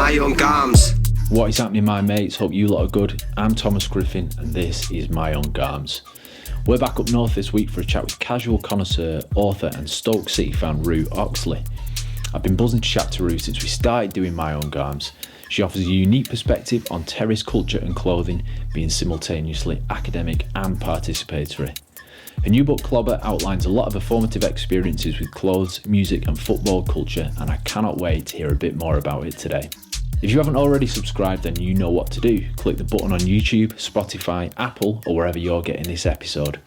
My Own Garms. What is happening, my mates? Hope you lot are good. I'm Thomas Griffin and this is My Own Garms. We're back up north this week for a chat with casual connoisseur, author and Stoke City fan Roo Oxley. I've been buzzing to chat to Roo since we started doing My Own Garms. She offers a unique perspective on terrace culture and clothing, being simultaneously academic and participatory. Her new book Clobber outlines a lot of her formative experiences with clothes, music and football culture, and I cannot wait to hear a bit more about it today. If you haven't already subscribed, then you know what to do. Click the button on YouTube, Spotify, Apple, or wherever you're getting this episode.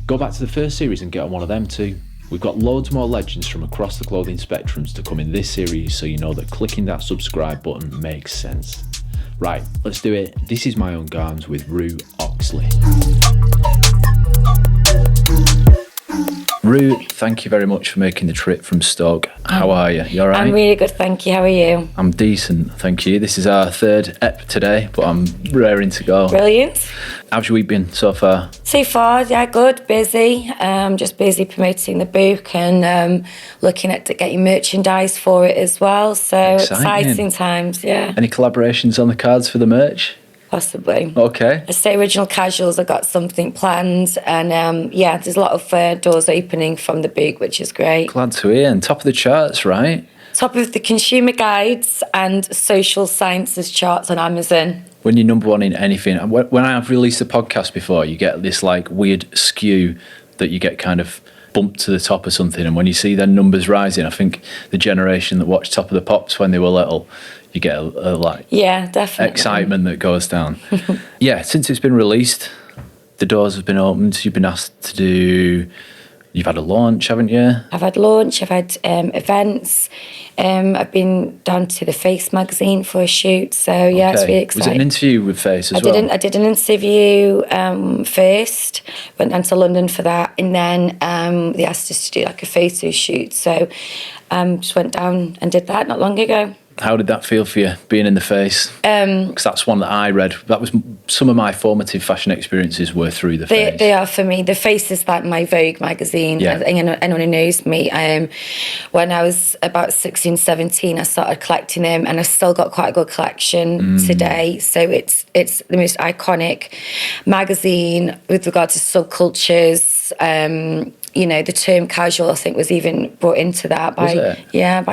Go back to the first series and get on one of them too. We've got loads more legends from across the clothing spectrums to come in this series, so you know that clicking that subscribe button makes sense. Right, let's do it. This is My Own Garms with Roo Oxley. Roo, thank you very much for making the trip from Stoke. How are you? You all right? I'm really good, thank you. How are you? I'm decent, thank you. This is our third ep today, but I'm raring to go. Brilliant. How's your week been so far? So far, yeah, good, busy. Just busy promoting the book and looking at getting merchandise for it as well. So exciting times, yeah. Any collaborations on the cards for the merch? Possibly. Okay. I say Original Casuals, I've got something planned, and yeah, there's a lot of doors opening from the book, which is great. Glad to hear. And top of the charts, right? Top of the consumer guides and social sciences charts on Amazon. When you're number one in anything, when I've released a podcast before, you get this like weird skew that you get kind of bumped to the top of something, and when you see their numbers rising, I think the generation that watched Top of the Pops when they were little, you get a like definitely excitement that goes down. Yeah, since it's been released, the doors have been opened. You've been asked to do. You've had a launch, haven't you? I've had launch. I've had events. I've been down to the Face magazine for a shoot. So yeah, It's really exciting. Was it an interview with Face as well? I did an interview first. Went down to London for that, and then they asked us to do like a photo shoot. So just went down and did that not long ago. How did that feel for you, being in the Face? Because that's one that I read. That was some of my formative fashion experiences were through the Face. They are for me. The Face is like my Vogue magazine. Yeah. I think anyone who knows me, when I was about 16, 17, I started collecting them, and I've still got quite a good collection today. So it's the most iconic magazine with regard to subcultures. You know, the term casual, I think, was even brought into that by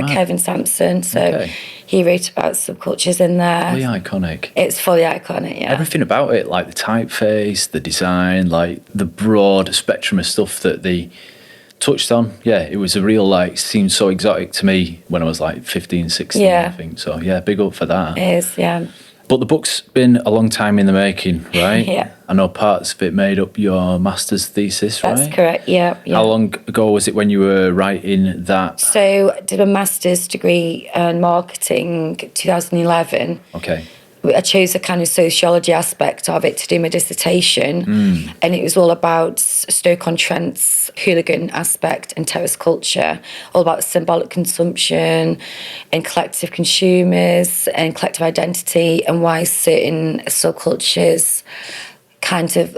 Kevin Sampson. So he wrote about subcultures in there. Fully iconic. It's fully iconic, yeah. Everything about it, like the typeface, the design, like the broad spectrum of stuff that they touched on. Yeah, it was a real, like, seemed so exotic to me when I was like 15, 16, I think. So, yeah, big up for that. It is, yeah. But the book's been a long time in the making, right? Yeah. I know parts of it made up your master's thesis, right? That's correct, yeah. How long ago was it when you were writing that? So I did a master's degree in marketing 2011. Okay. I chose a kind of sociology aspect of it to do my dissertation, and it was all about Stoke-on-Trent's hooligan aspect and terrace culture, all about symbolic consumption and collective consumers and collective identity, and why certain subcultures kind of,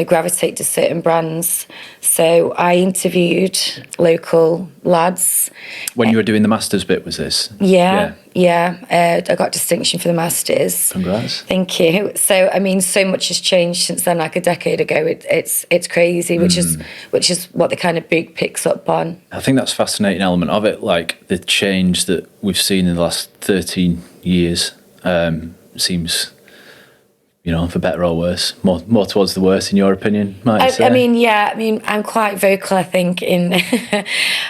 gravitate to certain brands. So I interviewed local lads. When you were doing the master's bit, was this? Yeah. I got distinction for the Masters. Congrats. Thank you. So, I mean, so much has changed since then, like a decade ago. It's crazy, which is what the kind of book picks up on. I think that's a fascinating element of it, like the change that we've seen in the last 13 years seems... You know, for better or worse, more towards the worse, in your opinion, might I say? I mean, I'm quite vocal, I think, in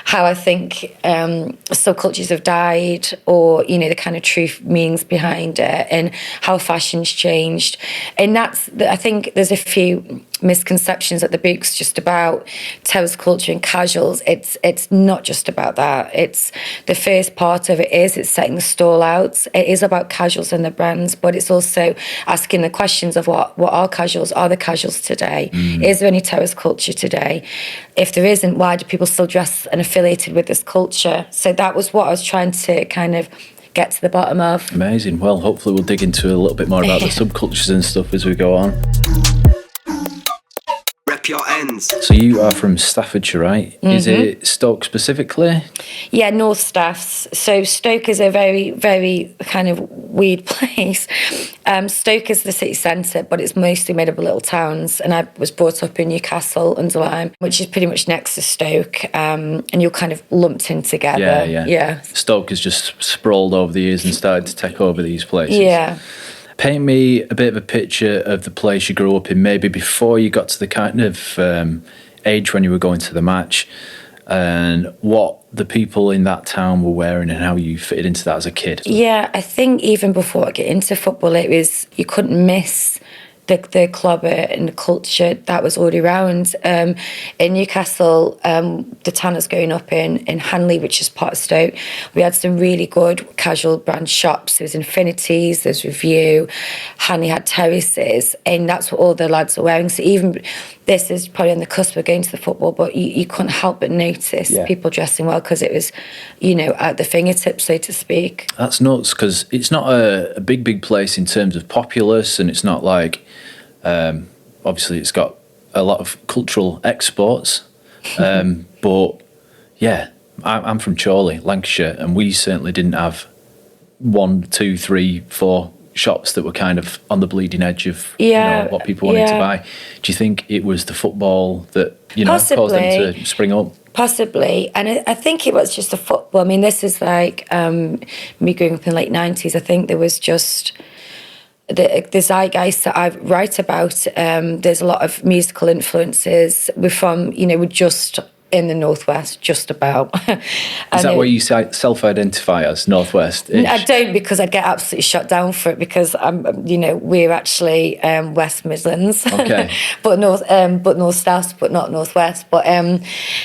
how I think subcultures have died, or, you know, the kind of truth meanings behind it, and how fashion's changed. And I think there's a few misconceptions that the book's just about terrace culture and casuals. It's not just about that. It's the first part of it's setting the stall out. It is about casuals and the brands, but it's also asking the questions of what are casuals? Are there casuals today? Is there any terrace culture today? If there isn't, why do people still dress and affiliated with this culture? So that was what I was trying to kind of get to the bottom of. Amazing. Well, hopefully we'll dig into a little bit more about the subcultures and stuff as we go on. up your ends. So you are from Staffordshire, right? Is it Stoke specifically? Yeah, North Staffs. So Stoke is a very, very kind of weird place. Stoke is the city centre, but it's mostly made up of little towns. And I was brought up in Newcastle under Lyme, which is pretty much next to Stoke. And you're kind of lumped in together. Yeah. Stoke has just sprawled over the years and started to take over these places. Yeah. Paint me a bit of a picture of the place you grew up in, maybe before you got to the kind of age when you were going to the match, and what the people in that town were wearing and how you fitted into that as a kid. Yeah, I think even before I get into football, it was, you couldn't miss the Clobber and the culture that was already around. In Newcastle, the town I was growing up in Hanley, which is part of Stoke, we had some really good casual brand shops. There was Infinities, there's Review, Hanley had terraces, and that's what all the lads were wearing. So even this is probably on the cusp of going to the football, but you couldn't help but notice people dressing well because it was, at the fingertips, so to speak. That's nuts, because it's not a big place in terms of populace, and it's not like, obviously it's got a lot of cultural exports, but yeah, I'm from Chorley, Lancashire, and we certainly didn't have 1, 2, 3, 4 shops that were kind of on the bleeding edge of what people wanted to buy. Do you think it was the football that caused them to spring up? Possibly, and I think it was just the football. I mean, this is like me growing up in the late 90s. I think there was just the zeitgeist that I write about. There's a lot of musical influences. We're from, we're just in the Northwest, just about. Is that where you self-identify as Northwest? I don't, because I'd get absolutely shut down for it, because we're actually West Midlands, okay, but North South, but not Northwest. But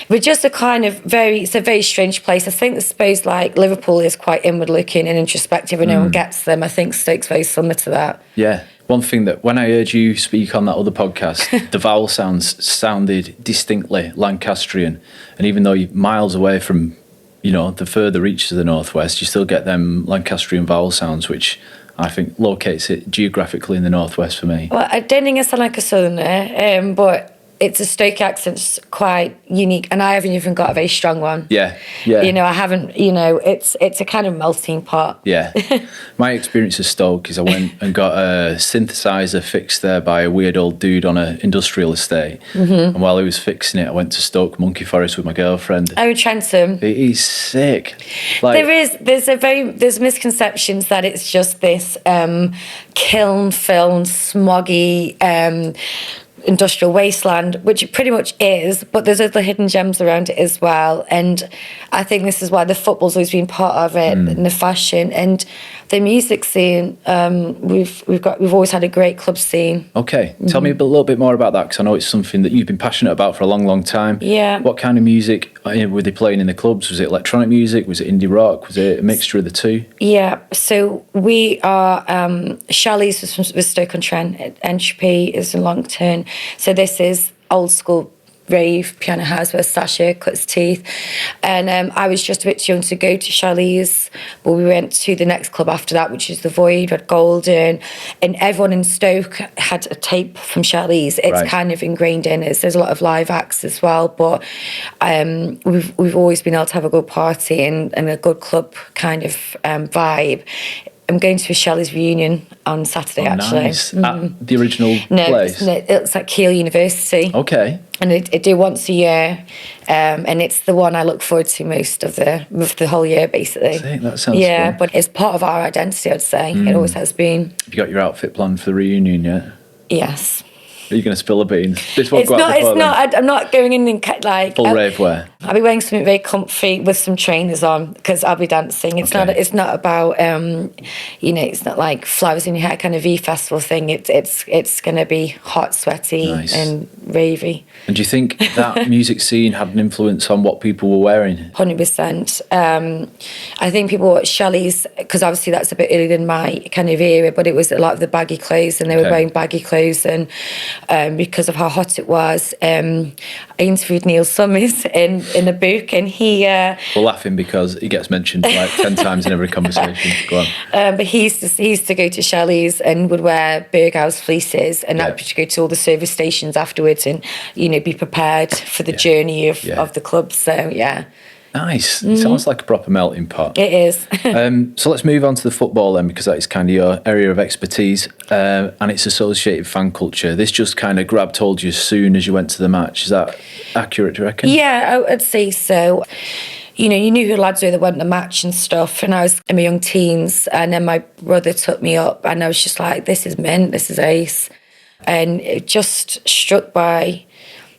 we're just it's a very strange place. I think, I suppose, like Liverpool is quite inward-looking and introspective, and no one gets them. I think Stoke's very similar to that. Yeah. One thing that when I heard you speak on that other podcast, the vowel sounds sounded distinctly Lancastrian, and even though you're miles away from, the further reaches of the Northwest, you still get them Lancastrian vowel sounds, which I think locates it geographically in the Northwest for me. Well, I don't think I sound like a southerner, but it's a Stoke accent's quite unique, and I haven't even got a very strong one. Yeah. I haven't. It's a kind of melting pot. Yeah. My experience of Stoke is I went and got a synthesizer fixed there by a weird old dude on an industrial estate, and while he was fixing it, I went to Stoke Monkey Forest with my girlfriend. Oh, Trentham. It is sick. There's misconceptions that it's just this kiln-filled, smoggy. Industrial wasteland, which it pretty much is, but there's other hidden gems around it as well. And I think this is why the football's always been part of it, and the fashion and the music scene. We've always had a great club scene. Okay, tell me a little bit more about that, because I know it's something that you've been passionate about for a long time. Yeah. What kind of music were they playing in the clubs? Was it electronic music? Was it indie rock? Was it a mixture of the two? Yeah, so we are Charlie's was Stoke-on-Trent. Entropy is in Longton. So this is old school rave piano house where Sasha cuts teeth, and I was just a bit too young to go to Charlie's, but we went to the next club after that, which is the Void. We had Golden, and everyone in Stoke had a tape from Charlie's. It's kind of ingrained in us. There's a lot of live acts as well, but we've always been able to have a good party and a good club kind of vibe. I'm going to a Shelley's reunion on Saturday, actually. Nice. At the original place? No, it's at Keele University. Okay. And they do once a year, and it's the one I look forward to most of the whole year, basically. That sounds fun. But it's part of our identity, I'd say. It always has been. Have you got your outfit planned for the reunion yet? Yes. Are you going to spill a bean? I'm not going in like full rave wear. I'll be wearing something very comfy with some trainers on, because I'll be dancing. It's not about it's not like flowers in your hair kind of festival thing. It's going to be hot, sweaty, and ravey. And do you think that music scene had an influence on what people were wearing? 100%. I think people at Shelley's, because obviously that's a bit earlier than my kind of era, but it was a lot of the baggy clothes, and they were wearing baggy clothes, and because of how hot it was. I interviewed Neil Summers in the book, and he... We're laughing because he gets mentioned like 10 times in every conversation. Go on. But he used to go to Shelley's and would wear Berghaus fleeces, and that to go to all the service stations afterwards and, be prepared for the journey of the club. So, yeah. Nice. It sounds like a proper melting pot. It is. So let's move on to the football then, because that is kind of your area of expertise, and it's associated fan culture. This just kind of grabbed hold of you as soon as you went to the match. Is that accurate, do you reckon? Yeah, I'd say so. You knew who lads were that went to the match and stuff, and I was in my young teens, and then my brother took me up, and I was just like, this is mint, this is ace. And it just struck by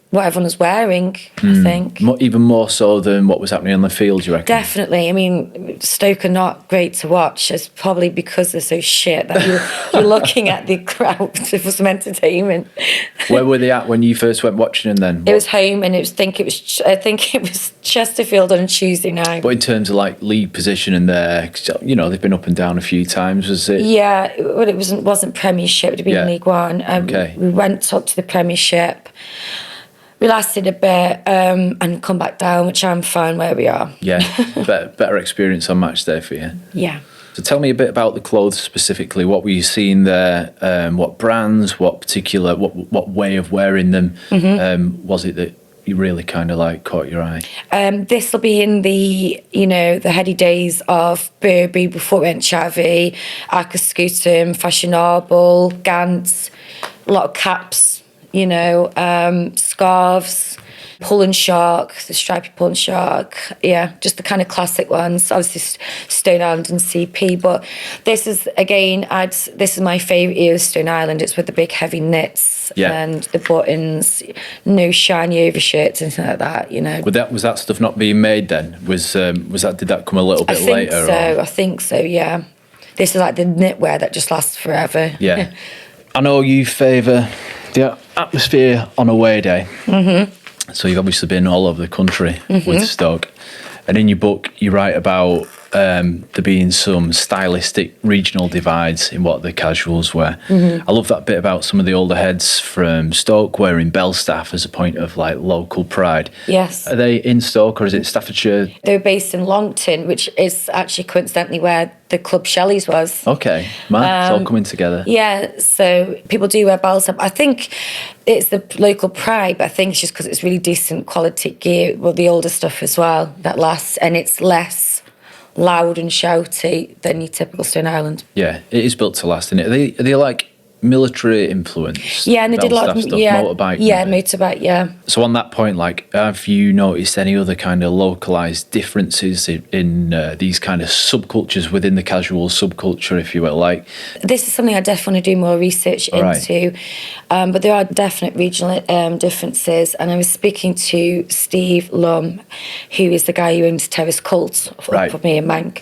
what everyone was wearing, I think. Even more so than what was happening on the field, you reckon? Definitely. I mean, Stoke are not great to watch. It's probably because they're so shit that you're looking at the crowd for some entertainment. Where were they at when you first went watching them then? It was home, and I think it was Chesterfield on a Tuesday night. But in terms of like league position and there, they've been up and down a few times, was it? Yeah, well, it wasn't Premiership, it would have been League One. Okay. We went up to the Premiership. We lasted a bit and come back down, which I'm fine where we are. Yeah, better experience on match day for you. Yeah. So tell me a bit about the clothes specifically. What were you seeing there? What brands? What particular? What way of wearing them? Was it that you really kind of like caught your eye? This will be in the the heady days of Burberry before it went Chavy, Akascutum, Fashionable, Gant, a lot of caps. Scarves, pull and shark, the stripy pull and shark. Yeah, just the kind of classic ones. Obviously, Stone Island and CP. But this is, again, this is my favourite era of Stone Island. It's with the big heavy knits and the buttons, no shiny overshirts, anything like that, Was that stuff not being made then? Did that come a little bit later? I think so, yeah. This is like the knitwear that just lasts forever. Yeah. I know you favour the atmosphere on away day. So you've obviously been all over the country with Stoke, and in your book you write about there being some stylistic regional divides in what the casuals wear. I love that bit about some of the older heads from Stoke wearing Belstaff as a point of like local pride. Yes. Are they in Stoke or is it Staffordshire? They were based in Longton, which is actually coincidentally where the club Shelley's was. Okay, man, it's all coming together. Yeah, so people do wear Belstaff. I think it's the local pride, but I think it's just because it's really decent quality gear. Well, the older stuff as well that lasts, and it's less loud and shouty than your typical Stone Island. Yeah, it is built to last, isn't it? Are they like military influenced? Yeah, and they did a lot of stuff, motorbike. Yeah, motorbike, yeah. So on that point, like, have you noticed any other kind of localized differences in these kind of subcultures within the casual subculture, if you will? Like, this is something I definitely want to do more research into, but there are definite regional differences. And I was speaking to Steve Lum, who is the guy who owns Terrace Cult for me and Mank.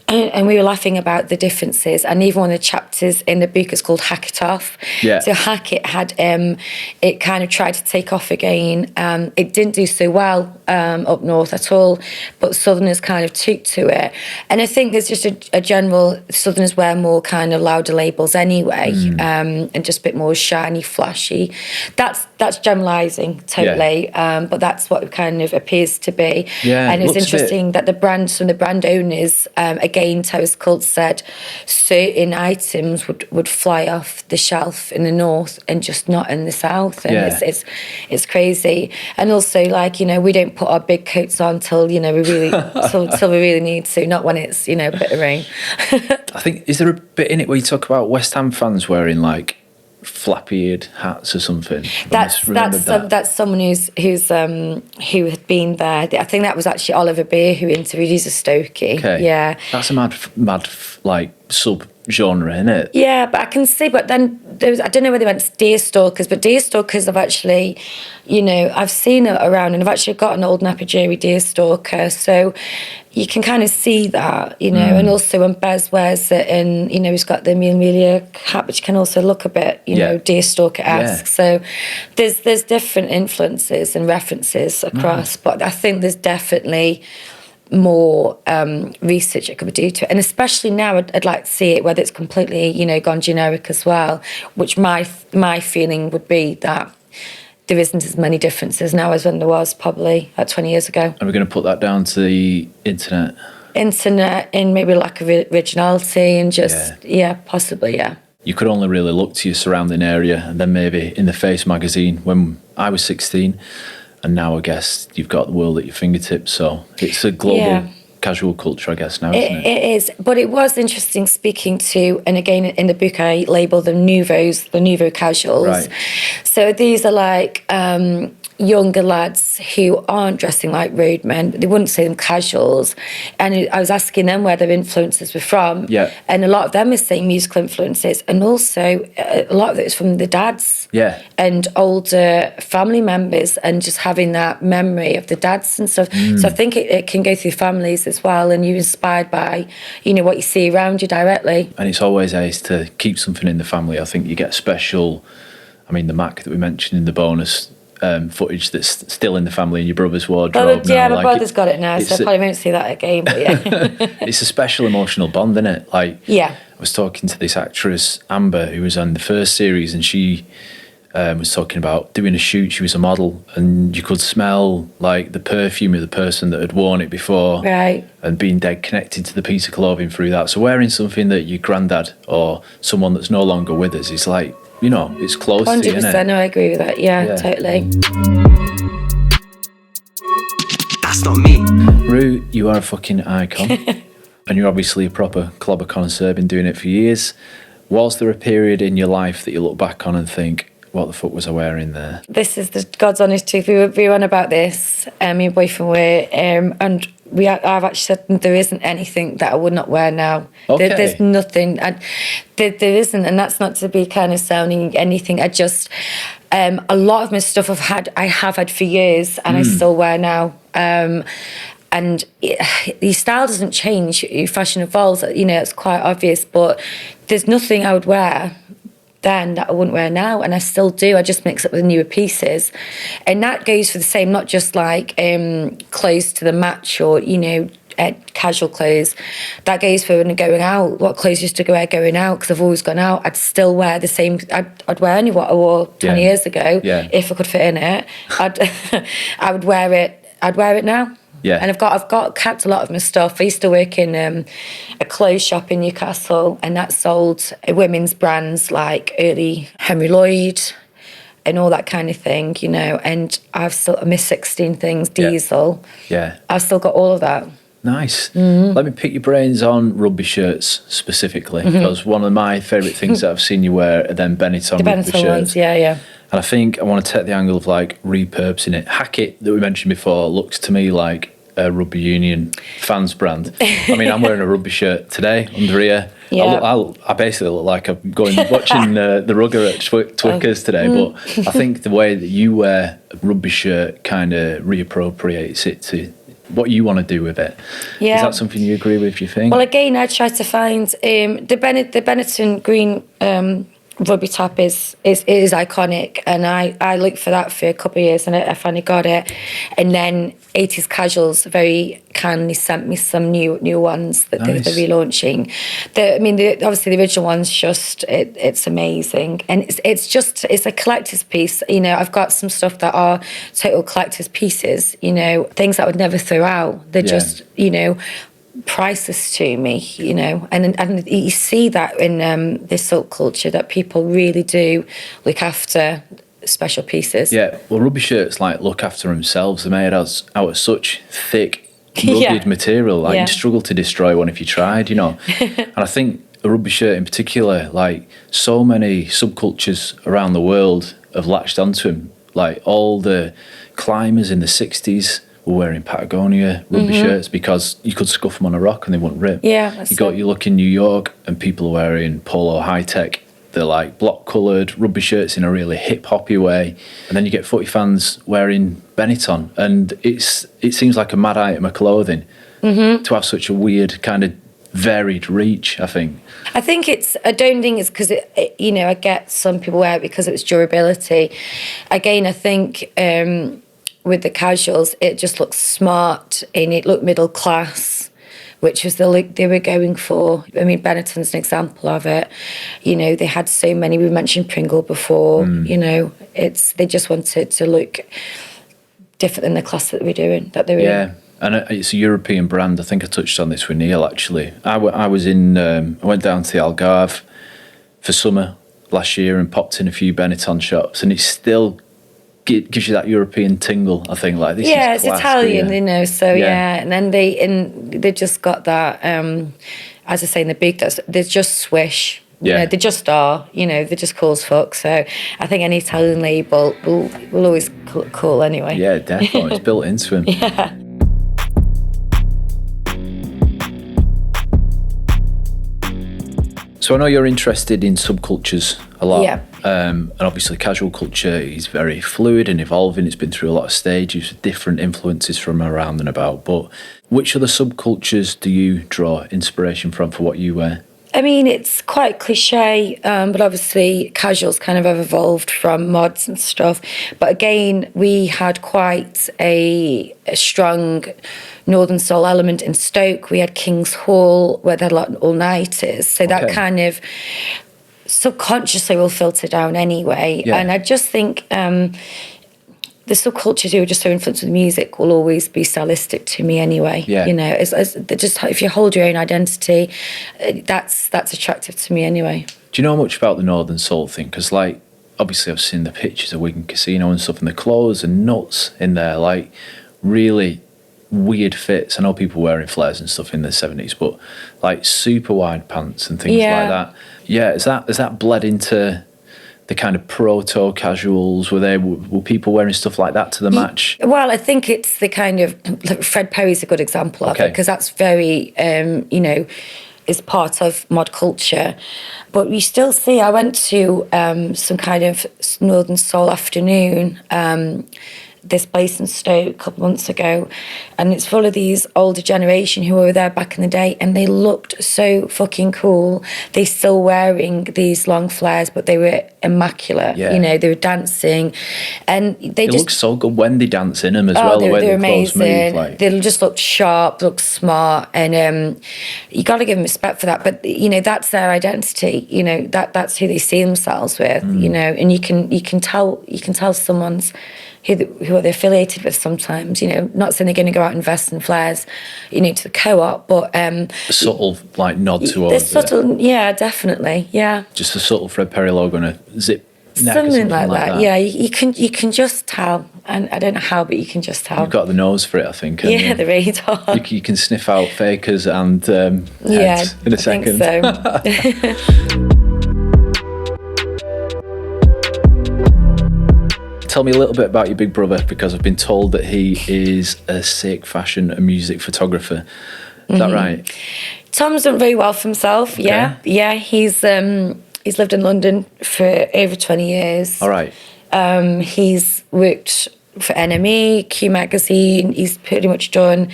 And we were laughing about the differences, and even one of the chapters in the book is called Hack It Off. Yeah. So Hack It had it kind of tried to take off again. It didn't do so well up north at all, but Southerners kind of took to it. And I think there's just a general Southerners wear more kind of louder labels anyway, and just a bit more shiny, flashy. That's generalising totally, but that's what it kind of appears to be. Yeah, and it's interesting that some of the brand owners again, Terrace Cult said certain items would fly off the shelf in the north and just not in the south, and it's crazy. And also, like, we don't put our big coats on till we really till we really need to, not when it's a bit of rain. I think, is there a bit in it where you talk about West Ham fans wearing like flappy-eared hats or something? That's someone who had been there. I think that was actually Oliver Beer who interviewed. He's a Stokey. Okay. Yeah. That's a mad like sub-genre, isn't it? Yeah, but I can see. But then I don't know whether they went deerstalkers, but deerstalkers have actually, I've seen it around, and I've actually got an old Napajiri deerstalker, so you can kind of see that, and also when Bez wears it, and he's got the Amelia hat, which can also look a bit, deerstalker-esque. So there's different influences and references across, but I think there's definitely more research that could be due to it. And especially now, I'd like to see it, whether it's completely, you know, gone generic as well, which my feeling would be that there isn't as many differences now as when there was probably 20 years ago. And we're going to put that down to the internet. Internet and maybe lack of originality and just, possibly, yeah. You could only really look to your surrounding area, and then maybe in the Face magazine when I was 16, and now I guess you've got the world at your fingertips. So it's a global casual culture, I guess, now, isn't it? It is, but it was interesting speaking to, and again in the book I label them the nouveau casuals. Right. So these are like younger lads who aren't dressing like roadmen. They wouldn't say them casuals. And I was asking them where their influences were from. Yeah. And a lot of them were saying musical influences. And also a lot of it was from the dads. Yeah. And older family members, and just having that memory of the dads and stuff. So I think it can go through families as well, and you're inspired by, you know, what you see around you directly. And it's always ace to keep something in the family. I think you get special, I mean, the Mac that we mentioned in the bonus footage that's still in the family in your brother's wardrobe. My brother's got it now, so I probably won't see that again, but yeah. It's a special emotional bond, isn't it? Like, yeah. I was talking to this actress, Amber, who was on the first series, and she was talking about doing a shoot. She was a model, and you could smell like the perfume of the person that had worn it before, right? And being dead connected to the piece of clothing through that. So wearing something that your granddad or someone that's no longer with us is like, you know, it's close 100%, to you, isn't it? No, I agree with that. Yeah, totally. That's not me. Roo, you are a fucking icon. And you're obviously a proper Clobber connoisseur, been doing it for years. Was there a period in your life that you look back on and think, what the fuck was I wearing there? This is the God's honest truth. We were on about this, me and boyfriend were, and I've actually said there isn't anything that I would not wear now. Okay. There's nothing. There isn't, and that's not to be kind of sounding anything. I just, a lot of my stuff I have had for years, and I still wear now. And your style doesn't change, your fashion evolves, you know, it's quite obvious, but there's nothing I would wear then that I wouldn't wear now, and I still do. I just mix it with newer pieces, and that goes for the same, not just like clothes to the match or, you know, casual clothes. That goes for when I'm going out. What clothes used to wear going out, because I've always gone out, I'd still wear the same. I'd wear only what I wore 20 years ago if I could fit in it. I would wear it. I'd wear it now. Yeah. And I've kept a lot of my stuff. I used to work in a clothes shop in Newcastle, and that sold women's brands like early Henry Lloyd and all that kind of thing, you know. And I've still Miss 16 things, Diesel. Yeah. I've still got all of that. Nice. Let me pick your brains on rugby shirts specifically, because one of my favourite things that I've seen you wear are then Benetton rugby shirts. Ones, yeah. And I think I want to take the angle of like repurposing it. Hackett, that we mentioned before, looks to me like a rugby union fans brand. I mean, I'm wearing a rugby shirt today under here. Yeah. I basically look like I'm going watching the rugger at Twickers today, but I think the way that you wear a rugby shirt kind of reappropriates it to what you want to do with it. Yeah. Is that something you agree with, you think? Well, again, I try to find the Benetton green rugby top is iconic, and I looked for that for a couple of years, and I finally got it. And then 80s Casuals very kindly sent me some new ones that they're relaunching. Obviously the original one's just it's amazing, and it's a collector's piece. You know, I've got some stuff that are total collector's pieces. You know, things that I would never throw out. They're just, you know, priceless to me, you know, and you see that in this subculture, that people really do look after special pieces. Yeah, well, rugby shirts like look after themselves. They're made out of such thick, rugged material. Like you'd struggle to destroy one if you tried, you know. And I think a rugby shirt in particular, like so many subcultures around the world have latched onto them. Like all the climbers in the 60s were wearing Patagonia rugby shirts because you could scuff them on a rock and they wouldn't rip. Yeah, you look in New York and people are wearing Polo High-Tech. They're like block-coloured rugby shirts in a really hip-hoppy way. And then you get footy fans wearing Benetton. And it seems like a mad item of clothing to have such a weird kind of varied reach, I think. I don't think it's because you know, I get some people wear it because of its durability. Again, I think with the casuals, it just looked smart and it looked middle class, which was the look they were going for. I mean, Benetton's an example of it. You know, they had so many. We mentioned Pringle before. You know, they just wanted to look different than the class that they were in. Yeah. And it's a European brand. I think I touched on this with Neil, actually. I went down to the Algarve for summer last year and popped in a few Benetton shops, and it still gives you that European tingle, I think. Like, this is class, it's Italian, you know, so and then they just got that, as I say in the big, they're just swish. You know, they just are, you know, they're just cool as fuck. So I think any Italian label will always look cool anyway. Yeah, definitely. It's built into him. Yeah. So I know you're interested in subcultures a lot. Yeah. And obviously casual culture is very fluid and evolving. It's been through a lot of stages with different influences from around and about. But which other subcultures do you draw inspiration from for what you wear? I mean, it's quite cliche, but obviously casuals kind of have evolved from mods and stuff. But again, we had quite a strong Northern Soul element in Stoke. We had King's Hall, where they had a lot of all-nighters. So that kind of subconsciously will filter down anyway. Yeah. And I just think the subcultures who are just so influenced with music will always be stylistic to me anyway. Yeah. You know, just if you hold your own identity, that's attractive to me anyway. Do you know much about the Northern Soul thing? Because, like, obviously I've seen the pictures of Wigan Casino and stuff, and the clothes and nuts in there, like, really weird fits. I know people wearing flares and stuff in the 70s, but, like, super wide pants and things like that. Yeah, has that bled into the kind of proto casuals? Were people wearing stuff like that to the match? Well, I think it's the kind of Fred Perry's a good example of it, because that's very you know, is part of mod culture. But we still see, I went to some kind of Northern Soul afternoon, this place in Stoke a couple of months ago, and it's full of these older generation who were there back in the day, and they looked so fucking cool. They're still wearing these long flares, but they were immaculate. You know, they were dancing, and they just look so good when they dance in them as well. The way they're clothes amazing. move, like. They just looked sharp, looked smart, and you got to give them respect for that. But you know, that's their identity. You know, that's who they see themselves with. You know, and you can tell someone's who are they affiliated with sometimes, you know, not saying they're going to go out and invest in flares, you know, to the co-op, but a subtle, like, nod towards subtle, yeah, definitely, yeah. Just a subtle Fred Perry logo and a zip neck something or something like that. Yeah, you can just tell, and I don't know how, but you can just tell. You've got the nose for it, I think. Yeah, the radar. You can sniff out fakers and heads in a second. I think so. Tell me a little bit about your big brother, because I've been told that he is a sick fashion and music photographer. Is that right? Tom's done very well for himself. Okay. Yeah. He's lived in London for over 20 years. All right. He's worked for NME, Q Magazine. He's pretty much done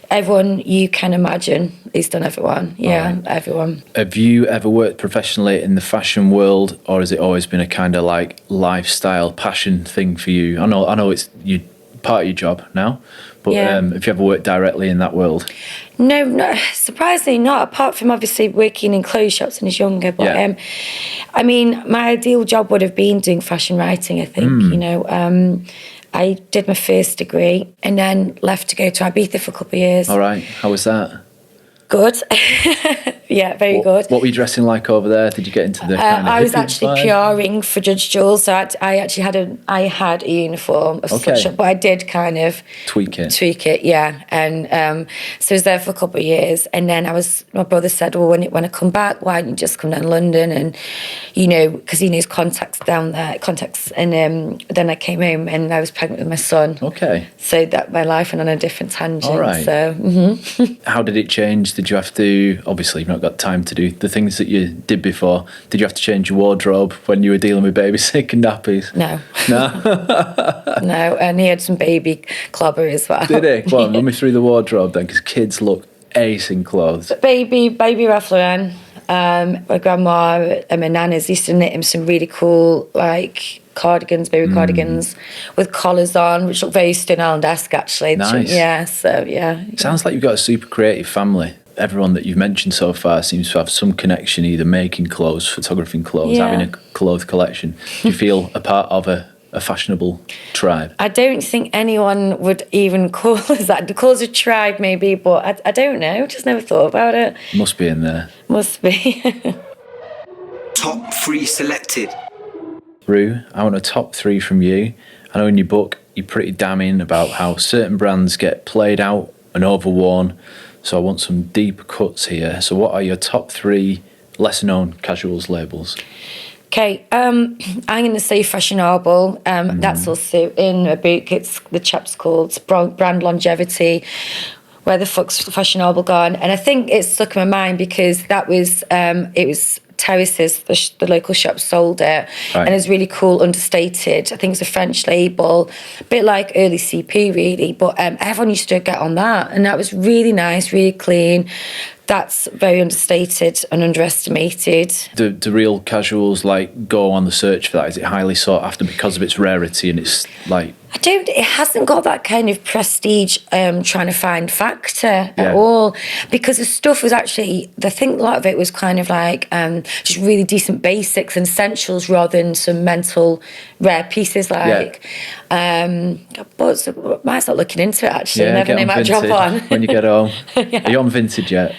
everyone you can imagine. He's done everyone. Yeah, right. Everyone. Have you ever worked professionally in the fashion world, or has it always been a kind of like lifestyle passion thing for you? I know it's part of your job now, but have you ever worked directly in that world? No, surprisingly not, apart from obviously working in clothes shops when I was younger. But I mean, my ideal job would have been doing fashion writing, I think. You know, I did my first degree and then left to go to Ibiza for a couple of years. All right. How was that? Good. Yeah, very good. What were you dressing like over there? Did you get into the kind of I was hippie actually vibe? PRing for Judge Jules, so I actually had a uniform of such, but I did kind of tweak it, yeah. And so I was there for a couple of years, and then my brother said, well, when I come back, why don't you just come down to London? And you know, because he knows contacts down there, and then I came home and I was pregnant with my son. Okay. So that my life went on a different tangent. All right. So how did it change? Did you have to, obviously you've not got time to do the things that you did before, did you have to change your wardrobe when you were dealing with baby sick and nappies? No. No, and he had some baby Clobber as well. Did he? Go on, run me through the wardrobe then, because kids look ace in clothes. Baby Ralph Lauren, My grandma and my nanas used to knit him some really cool, like, cardigans, baby cardigans, with collars on, which look very Stone Island-esque, actually. Nice. Yeah, so, yeah. Sounds like you've got a super creative family. Everyone that you've mentioned so far seems to have some connection, either making clothes, photographing clothes, having a clothes collection. Do you feel a part of a fashionable tribe? I don't think anyone would even call us that. Call us a tribe, maybe, but I don't know. Just never thought about it. Must be in there. Must be. Top 3 selected. Roo, I want a top 3 from you. I know in your book you're pretty damning about how certain brands get played out and overworn, so I want some deeper cuts here. So what are your top 3 lesser known casuals labels? Okay, I'm going to say fashionable. That's also in a book. It's the chapter's called Brand Longevity. Where the fuck's fashionable gone? And I think it stuck in my mind because that was it was Terraces, the local shop sold it, and it was really cool, understated. I think it's a French label, a bit like early CP really, but everyone used to get on that, and that was really nice, really clean. That's very understated and underestimated. Do real casuals like go on the search for that? Is it highly sought after because of its rarity and it's like... It hasn't got that kind of prestige trying to find factor at all, because the stuff was actually, I think a lot of it was kind of like just really decent basics and essentials rather than some mental rare pieces like. But so, might start looking into it actually. Never know, might drop on. When you get home. Are you on Vintage yet?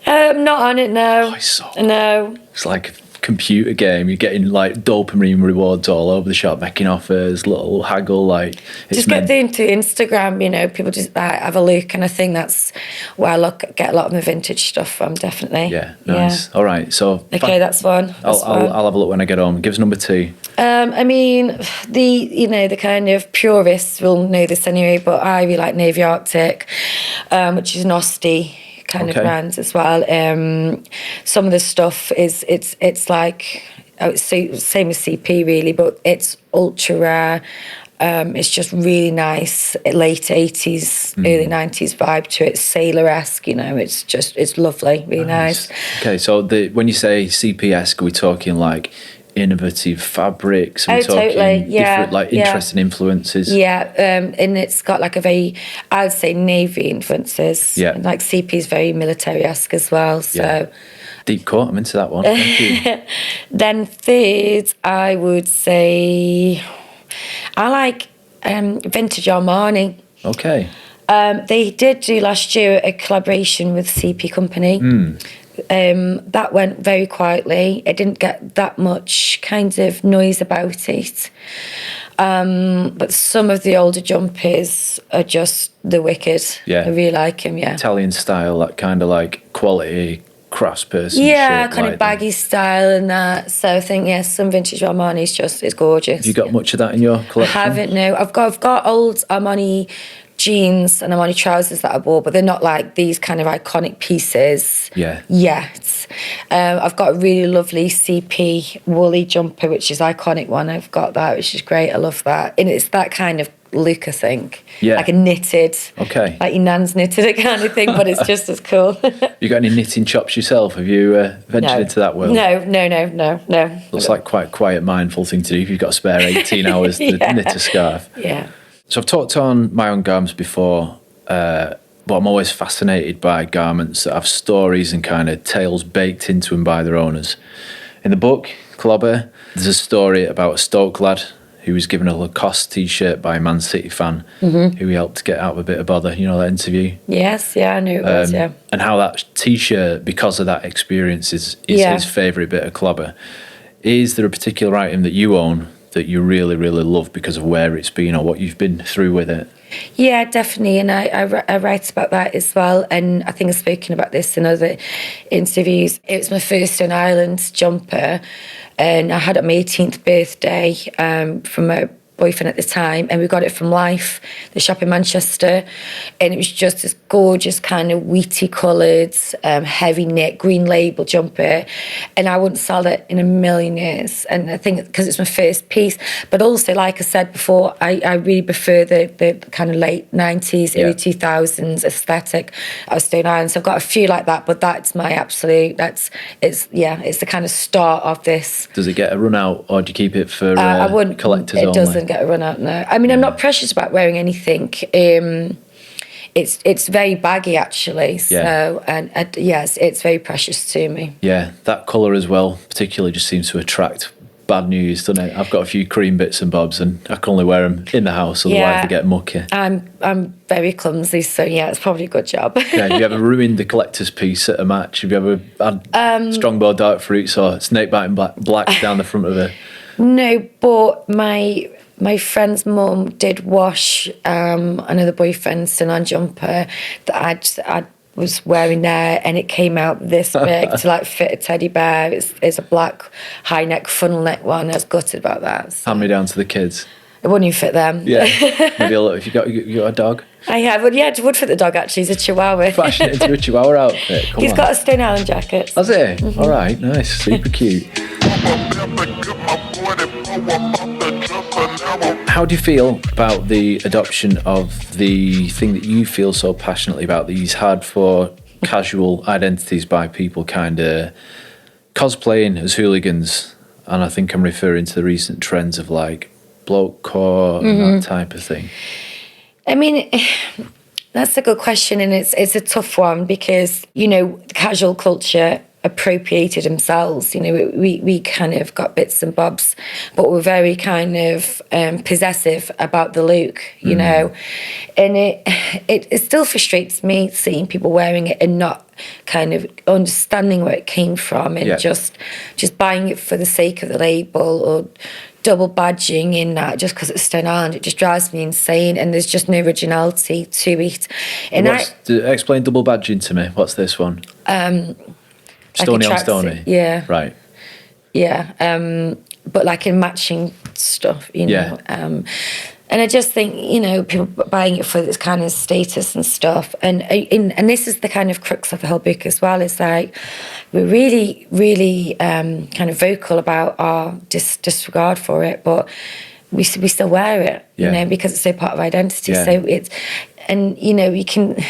Not on it, no. Oh, it's so no. It's like a computer game. You're getting like dopamine rewards all over the shop, making offers, little haggle. Like just get into Instagram, you know. People just have a look, and I think that's where I get a lot of my vintage stuff from. Definitely. Yeah, nice. Yeah. All right, so okay, that's one. I'll have a look when I get home. Give us number 2. I mean, the kind of purists will know this anyway, but I really like Navy Arctic, which is Nosty kind of brands as well. Some of the stuff is it's like same as CP really, but it's ultra rare. It's just really nice, late 80s, early 90s vibe to it, sailor-esque, you know. It's lovely, really nice. Okay, so when you say CP-esque, are we talking like innovative fabrics? Are we talking totally. different, like interesting influences? Yeah, and it's got like a very, I would say, navy influences. Yeah. And like CP is very military-esque as well. So deep cut. I'm into that one. Thank you. Then third, I would say I like vintage Armani. Okay. They did do last year a collaboration with CP Company. That went very quietly. It didn't get that much kind of noise about it. But some of the older jumpers are just the wicked. Yeah. I really like them, Italian style, that kind of like quality craftsperson shit, kind of baggy style and that. So I think, some vintage Armani is gorgeous. Have you got much of that in your collection? I haven't, no. I've got old Armani jeans and Armani trousers that I bought, but they're not like these kind of iconic pieces yet. I've got a really lovely CP woolly jumper, which is iconic one. I've got that, which is great. I love that. And it's that kind of look, I think. Yeah. Like a knitted. Okay. Like your nan's knitted it kind of thing, but it's just as cool. You got any knitting chops yourself? Have you ventured into that world? No. Looks like quite a quiet, mindful thing to do if you've got a spare 18 hours to knit a scarf. Yeah. So I've talked on My Own Garms before, but I'm always fascinated by garments that have stories and kind of tales baked into them by their owners. In the book, Clobber, there's a story about a Stoke lad who was given a Lacoste t-shirt by a Man City fan who he helped get out of a bit of bother. You know that interview? Yes, I knew it was, And how that t-shirt, because of that experience, is his favourite bit of Clobber. Is there a particular item that you own that you really, really love because of where it's been or what you've been through with it? Yeah, definitely. And I write about that as well. And I think I've spoken about this in other interviews. It was my first Stone Island jumper. And I had it on my 18th birthday from a boyfriend at the time, and we got it from Life, the shop in Manchester, and it was just this gorgeous kind of wheaty coloured, heavy knit, green label jumper, and I wouldn't sell it in a million years. And I think because it's my first piece, but also, like I said before, I really prefer the kind of late 90s, early 2000s aesthetic of Stone Island. So I've got a few like that, but that's my absolute, it's the kind of start of this. Does it get a run out, or do you keep it for I wouldn't, collectors it only? doesn't get a run out, no. I mean, I'm not precious about wearing anything. It's very baggy, actually. So, and yes, it's very precious to me. Yeah, that colour as well particularly just seems to attract bad news, doesn't it? I've got a few cream bits and bobs, and I can only wear them in the house, otherwise they get mucky. I'm very clumsy, so yeah, it's probably a good job. Yeah, have you ever ruined the collector's piece at a match? Have you ever had Strongbow dark fruits or snake biting black down the front of it? No, but my friend's mum did wash another boyfriend's Sinan jumper that I was wearing there, and it came out this big to like fit a teddy bear. It's a black high neck funnel neck one. I was gutted about that. So. Hand me down to the kids. It wouldn't even fit them. Yeah, maybe a little. If you got a dog. I have. Well, yeah, it would fit the dog actually. He's a Chihuahua. Fashion it into a Chihuahua outfit. He's got a Stone Island jacket. Has he? Mm-hmm. All right, nice, super cute. How do you feel about the adoption of the thing that you feel so passionately about, these hard-for casual identities by people kind of cosplaying as hooligans? And I think I'm referring to the recent trends of like bloke core and that type of thing. I mean, that's a good question, and it's a tough one because, you know, the casual culture appropriated themselves. You know, we kind of got bits and bobs, but we're very kind of possessive about the look, you know, and it still frustrates me seeing people wearing it and not kind of understanding where it came from, and just buying it for the sake of the label, or double badging in that just because it's Stone Island. It just drives me insane, and there's just no originality to it. And explain double badging to me. What's this one? Stony on Stony. Yeah. Right. Yeah. But like in matching stuff, you know. Yeah. And I just think, you know, people buying it for this kind of status and stuff. And this is the kind of crux of the whole book as well. It's like we're really, really kind of vocal about our disregard for it, but we still wear it, you know, because it's so part of our identity. Yeah. So it's, and, you know, it'd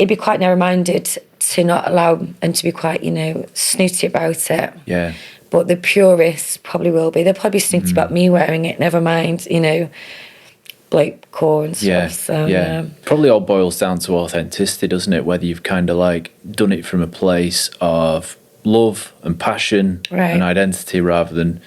be quite narrow-minded to not allow and to be quite, you know, snooty about it. Yeah. But the purists probably will be. They'll probably be snooty about me wearing it, never mind, you know, bloke core and stuff. Yeah, so, probably all boils down to authenticity, doesn't it? Whether you've kind of like done it from a place of love and passion and identity rather than,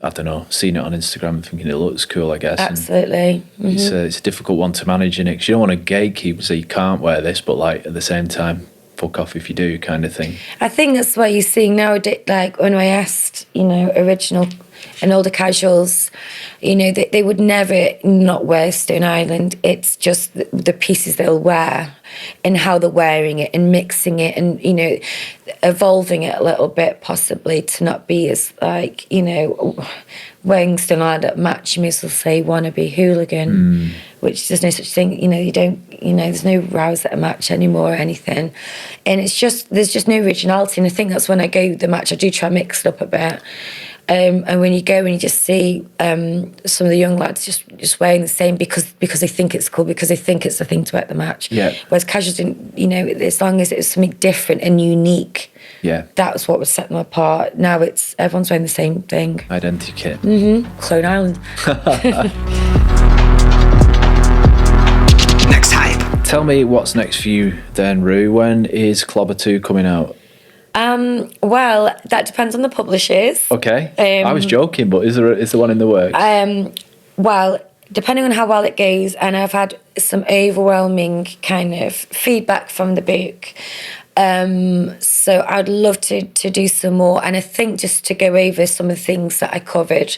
I don't know, seeing it on Instagram and thinking it looks cool, I guess. Absolutely. It's a difficult one to manage, innit? Because you don't want to gatekeep and say you can't wear this, but like at the same time, fuck off if you do, kind of thing. I think that's what you're seeing nowadays. Like when I asked, you know, original and older casuals, you know, they would never not wear Stone Island. It's just the pieces they'll wear and how they're wearing it and mixing it and, you know, evolving it a little bit possibly to not be as like, you know, wearing Stone Island at match, you may as well say wannabe hooligan, which there's no such thing, you know, you don't, you know, there's no rows at a match anymore or anything. And it's just, there's just no originality. And I think that's when I go to the match, I do try and mix it up a bit. And when you go and you just see some of the young lads just wearing the same because they think it's cool, because they think it's the thing to wear at the match. Yeah. Whereas casuals didn't, you know, as long as it was something different and unique, that was what would set them apart. Now it's everyone's wearing the same thing. Identity kit. Stone Island. Next hype. Tell me what's next for you then, Roo. When is Clobber 2 coming out? Well, that depends on the publishers. Okay. I was joking, but is there one in the works? Well, depending on how well it goes, and I've had some overwhelming kind of feedback from the book. So I'd love to do some more, and I think just to go over some of the things that I covered,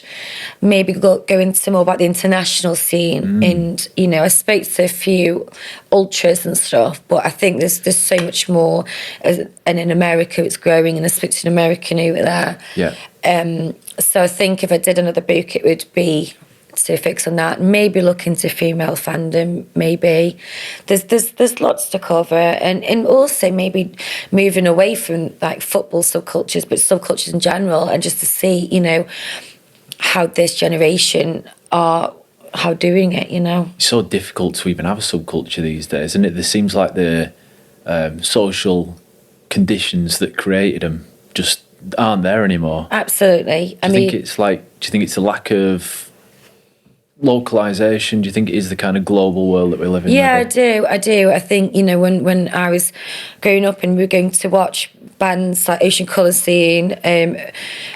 maybe go into more about the international scene. And you know, I spoke to a few ultras and stuff, but I think there's so much more. And in America, it's growing, and I spoke to an American over there. Yeah. So I think if I did another book, it would be to fix on that. Maybe look into female fandom. Maybe there's lots to cover, and also maybe moving away from like football subcultures, but subcultures in general, and just to see, you know, how this generation are how doing it. You know, It's so difficult to even have a subculture these days, isn't it? There seems like the social conditions that created them just aren't there anymore. absolutely. Do you think it's a lack of localization? Do you think it is the kind of global world that we live in? Yeah, maybe? I do. I think, you know, when I was growing up and we were going to watch bands like Ocean Colour Scene,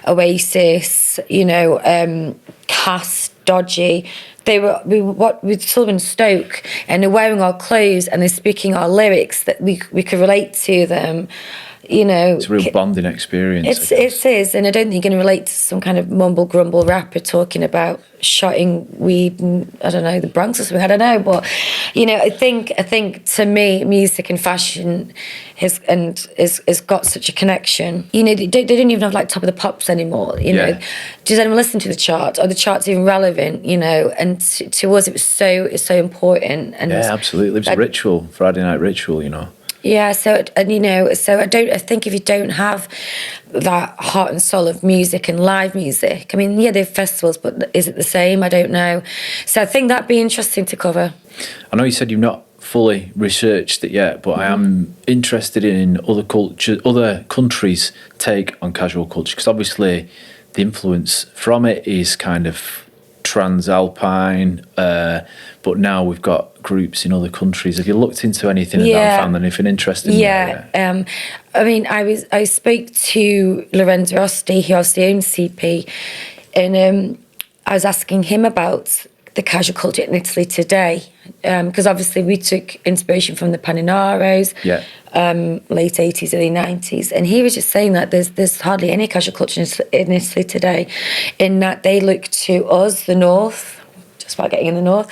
Oasis, you know, Cast, Dodgy, we saw them in Stoke, and they're wearing our clothes and they're speaking our lyrics that we could relate to them. You know, It's a real bonding experience. It is, and I don't think you're going to relate to some kind of mumble grumble rapper talking about shotting weed and, I don't know, the Bronx or something. I don't know, but you know, I think to me, music and fashion has got such a connection. You know, they don't even have like Top of the Pops anymore. You know, does anyone listen to the charts? Are the charts even relevant? You know, and to us, it's so important. And yeah, absolutely. It was a ritual, Friday night ritual. You know. Yeah, so you know, so I think if you don't have that heart and soul of music and live music, I mean, yeah, they have festivals, but is it the same? I don't know. So I think that'd be interesting to cover. I know you said you've not fully researched it yet, but I am interested in other countries' take on casual culture, because obviously the influence from it is kind of Transalpine, but now we've got groups in other countries. Have you looked into anything and found anything interesting? Yeah. I mean, I spoke to Lorenzo Osti, he obviously owns CP, and I was asking him about the casual culture in Italy today, because obviously we took inspiration from the Paninaros, late 80s, early 90s, and he was just saying that there's hardly any casual culture in Italy today, in that they look to us, the north, just about getting in the north,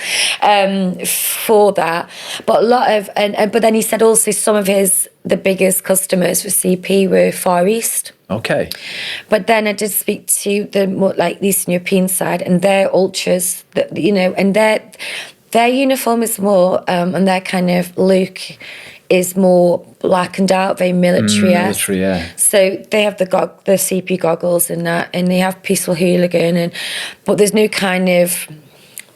for that. But a lot of, but then he said also some of the biggest customers for CP were Far East. Okay. But then I did speak to the more like the Eastern European side, and their ultras, that, you know, and their uniform is more, and their kind of look is more blackened out, very military-esque. Military, yeah. So they have the CP goggles and that, and they have Peaceful Hooligan, but there's no kind of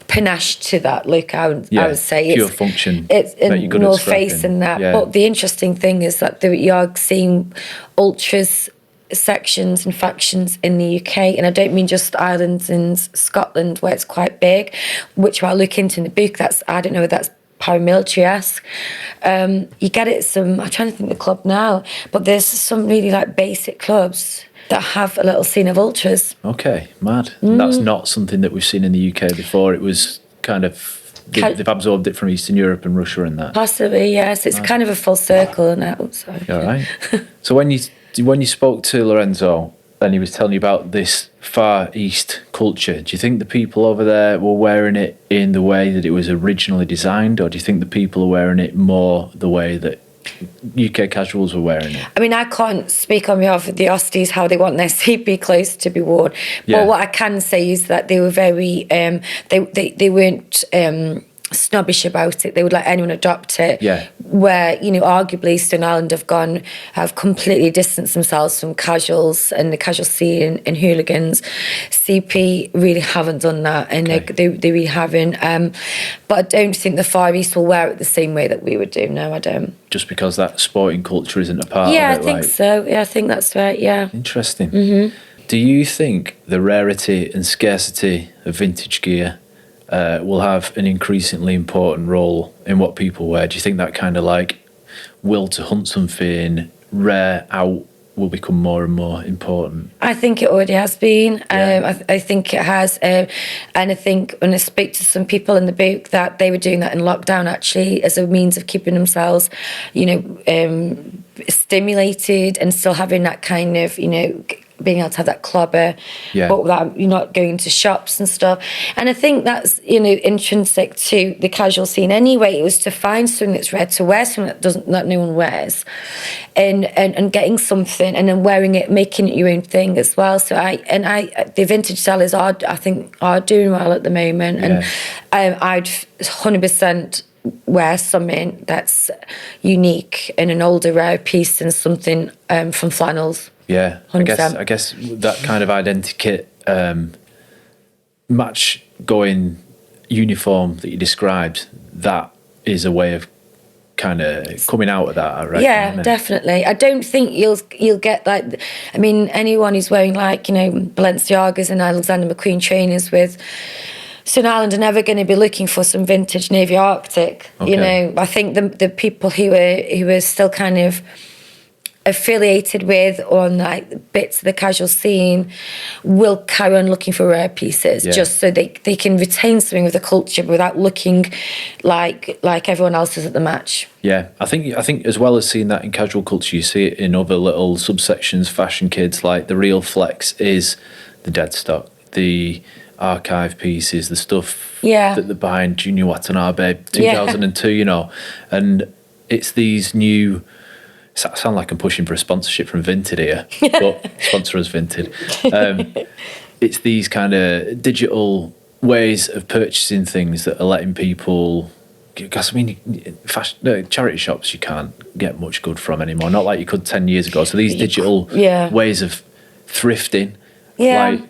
panache to that look. I would say pure function. It's in North Face Face and that. But the interesting thing is that you're seeing ultras sections and factions in the UK, and I don't mean just Ireland and Scotland where it's quite big, which I look into in the book. I don't know if that's paramilitary-esque. You get it I'm trying to think of the club now, but there's some really like basic clubs that have a little scene of ultras. Okay, mad. That's not something that we've seen in the UK before. It was kind of they've absorbed it from Eastern Europe and Russia and that. Possibly, yes. It's kind of a full circle now. All right. So when you spoke to Lorenzo and he was telling you about this Far East culture, do you think the people over there were wearing it in the way that it was originally designed, or do you think the people are wearing it more the way that UK casuals were wearing it? I mean, I can't speak on behalf of the Osties how they want their CP clothes to be worn, but what I can say is that they were very they weren't snobbish about it. They would let anyone adopt it. Where, you know, arguably Stone Island have completely distanced themselves from casuals and the casual scene and hooligans. CP really haven't done that, and they really haven't. But I don't think the Far East will wear it the same way that we would do. No, I don't. Just because that sporting culture isn't a part of it? Yeah, I think so. Yeah, I think that's right, yeah. Interesting. Mm-hmm. Do you think the rarity and scarcity of vintage gear will have an increasingly important role in what people wear? Do you think that kind of like will to hunt something rare out will become more and more important? I think it already has been. I think it has. And I think when I speak to some people in the book that they were doing that in lockdown actually as a means of keeping themselves, you know, stimulated and still having that kind of, you know, being able to have that clobber, Yeah. but without you're not going to shops and stuff. And I think that's, you know, intrinsic to the casual scene anyway. It was to find something that's rare, to wear something that no one wears, and getting something and then wearing it, making it your own thing as well. So the vintage sellers are doing well at the moment, and I'd 100% wear something that's unique and an older rare piece than something from flannels. Yeah, 100%. I guess that kind of identikit match going uniform that you described, that is a way of kind of coming out of that, I reckon. Yeah, definitely. I don't think you'll get like, I mean, anyone who's wearing like, you know, Balenciagas and Alexander McQueen trainers with Stone Island are never going to be looking for some vintage Navy Arctic. Okay. You know, I think the people who are still kind of affiliated with or on like bits of the casual scene will carry on looking for rare pieces, just so they can retain something of the culture without looking like everyone else is at the match. Yeah, I think as well as seeing that in casual culture, you see it in other little subsections, fashion kids. Like the real flex is the dead stock, the archive pieces, the stuff that they're behind Junior Watanabe 2002, you know, and it's these new. I sound like I'm pushing for a sponsorship from Vinted here, but sponsor us Vinted. It's these kind of digital ways of purchasing things that are letting people. Because I mean, charity shops you can't get much good from anymore. Not like you could 10 years ago. So these digital ways of thrifting. Yeah, like,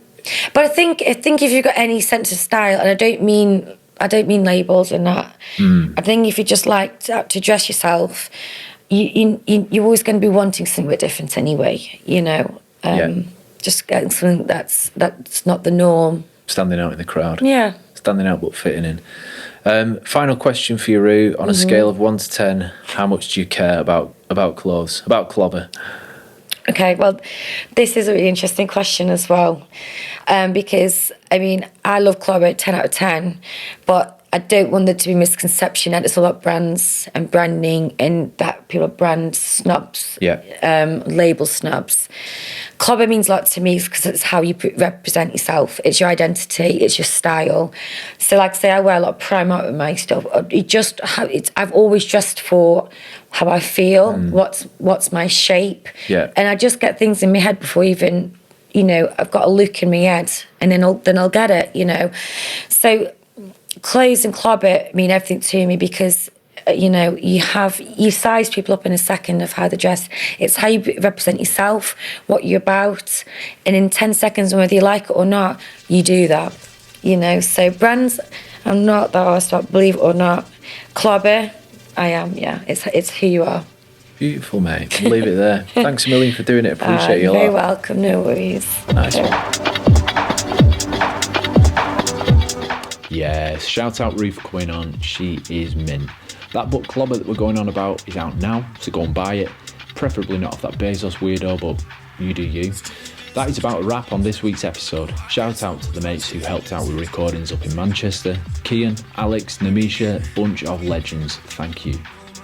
but I think if you've got any sense of style, and I don't mean labels and that. I think if you just like to dress yourself. You're always going to be wanting something a bit different anyway, you know. Just getting something that's not the norm. Standing out in the crowd. Yeah. Standing out but fitting in. Final question for you, Roo. On a scale of 1 to 10, how much do you care about clothes, about Clobber? Okay, well, this is a really interesting question as well, because, I mean, I love Clobber 10 out of 10, but I don't want there to be misconception that it's all about brands and branding and that people are brand snobs, label snobs. Clobber means a lot to me because it's how you represent yourself. It's your identity. It's your style. So, like I say, I wear a lot of Primark with my stuff. I've always dressed for how I feel. What's my shape? Yeah. And I just get things in my head before even, you know, I've got a look in my head, and then I'll get it. You know, so. Clothes and Clobber mean everything to me because, you know, you size people up in a second of how they dress. It's how you represent yourself, what you're about, and in 10 seconds, whether you like it or not, you do that, you know. So brands, I'm not that arse, believe it or not. Clobber, I am, yeah. It's who you are. Beautiful, mate. I'll leave it there. Thanks a million for doing it. Appreciate you a lot. You're very welcome. No worries. Nice one. Yes, shout out Roo for coming on. She is mint. That book Clobber that we're going on about is out now, so go and buy it. Preferably not off that Bezos weirdo, but you do you. That is about a wrap on this week's episode. Shout out to the mates who helped out with recordings up in Manchester. Kian, Alex, Namisha, bunch of legends. Thank you.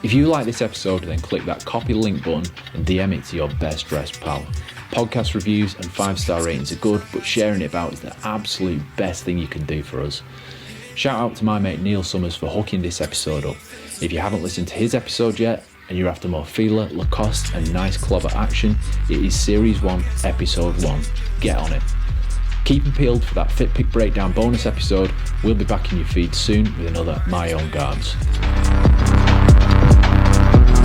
If you like this episode, then click that copy link button and DM it to your best dressed pal. Podcast reviews and 5-star ratings are good, but sharing it about is the absolute best thing you can do for us. Shout out to my mate Neil Summers for hooking this episode up. If you haven't listened to his episode yet, and you're after more feeler, Lacoste and nice Clobber action, it is Series 1, Episode 1. Get on it. Keep them peeled for that Fit Pick Breakdown bonus episode. We'll be back in your feed soon with another My Own Garms.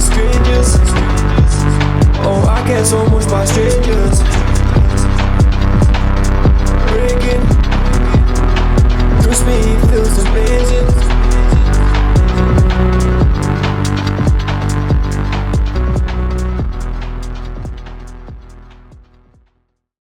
Strangers, oh, I get so much by strangers.